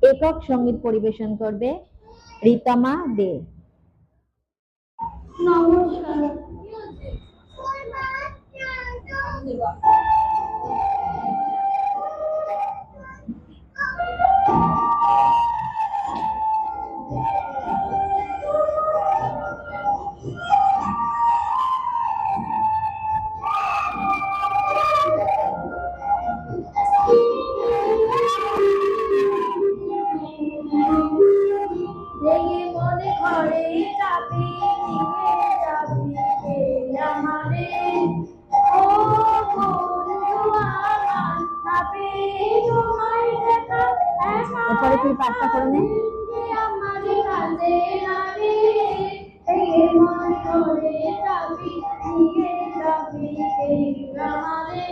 একক সঙ্গীত পরিবেশন করবে রিতমা দে। নমস্কার। মনে ঘরে যাবি নিয়ে যাবি আমারে, ও বন্ধু আমার ভাবে তোমায় দেখা এরপরে তুই পাঠটা করে নে। আমার কাছে নারে, মনে ঘরে যাবি নিয়ে যাবি আমারে।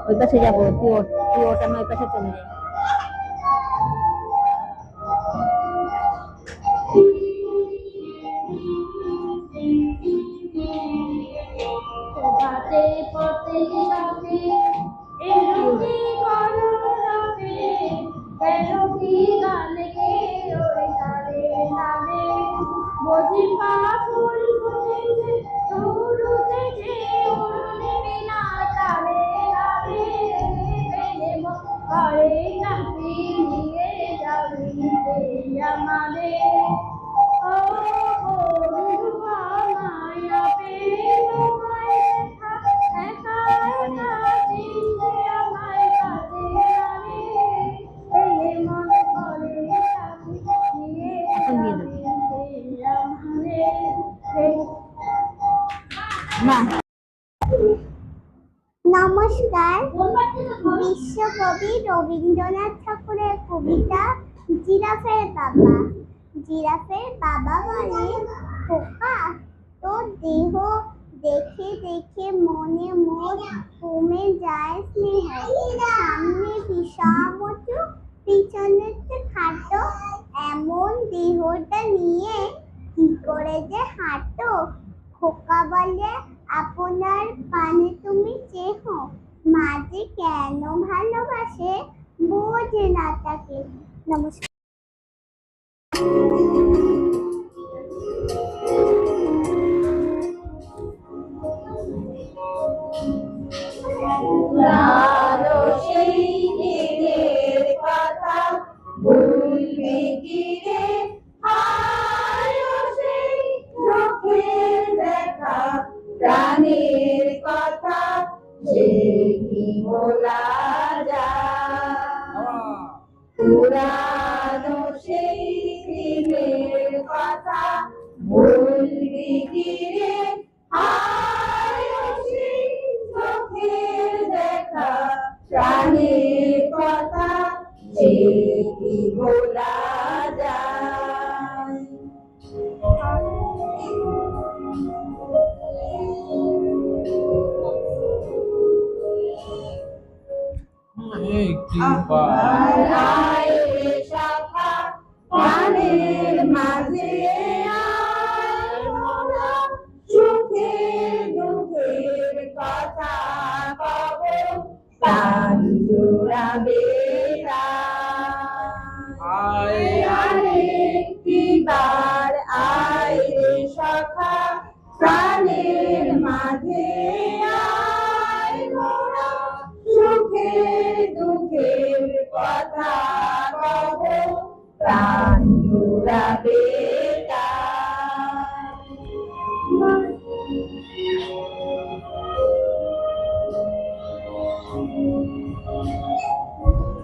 ওই পাশে যাবো, তুই ওটা নয় পাশে চলে যাই। নমস্কার। বিশ্বকবি রবীন্দ্রনাথ ঠাকুরের কবিতা জিরাফের বাবা। জিরাফের বাবা বলে, খোকা তোর দেহ দেখে দেখে মনে মোর কমে যায় স্নেহ, সামনে বিশাল উঁচু পিছনে খাটো, এমন দেহটা নিয়ে কি করে যে হাঁটো। খোকা বলে, আপনার পানে তুমি চেহ, মাঝে কেন ভালোবাসে বোঝে না তাকে। নমস্কার। প্রাণের কথা সে কি বলা যায়, পুরানো সেই দিনের কথা ভুলবি কি রে, সেই চোখের দেখা প্রাণের কথা সে কি বলা যায়। একটি আমার আয়ে শাখা প্রাণের মাঝে আয় মোরা সুখে দুঃখের কথা কব প্রাণ জোড়াবে আয় আরেকটিবার আয় রে সখা প্রাণের মাঝে আয় মোরা সুখে দুঃখের কথা কব প্রাণ জোড়াবে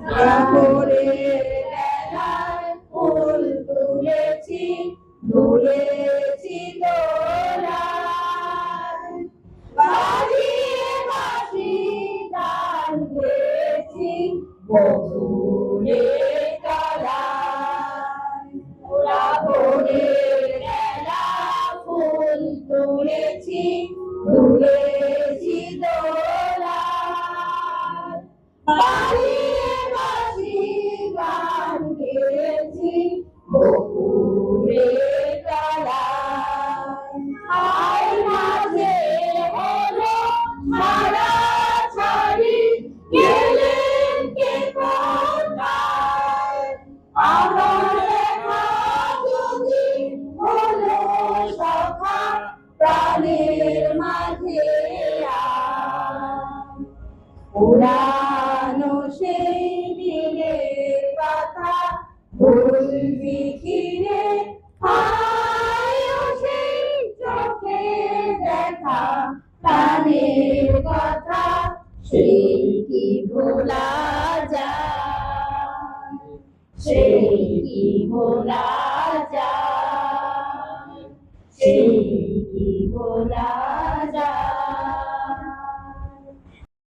সাগরের বেলায় ফুল তুলেছি তুলেছি দোলায় বাড়িয়ে বাঁশি গান গেয়েছি বকুলের তলায় ওরা ভোরের বেলা ফুল তুলেছি তুলেছি দোলায় বাড়িয়ে বাঁশি গান গেয়েছি বকুলের তলায় আয় মাঝে হলো ছাড়াছাড়ি গেলেন কে কোথায় আমার দেখা যদি হলো সখা প্রাণের মাঝে আয় পুরানো সেই দিনের কথা ভুলবি কিরে হায় ও সেই চোখে দেখা প্রাণের কথা সেই কি ভোলা যায় সেই কি ভোলা যায় সেই কি ভোলা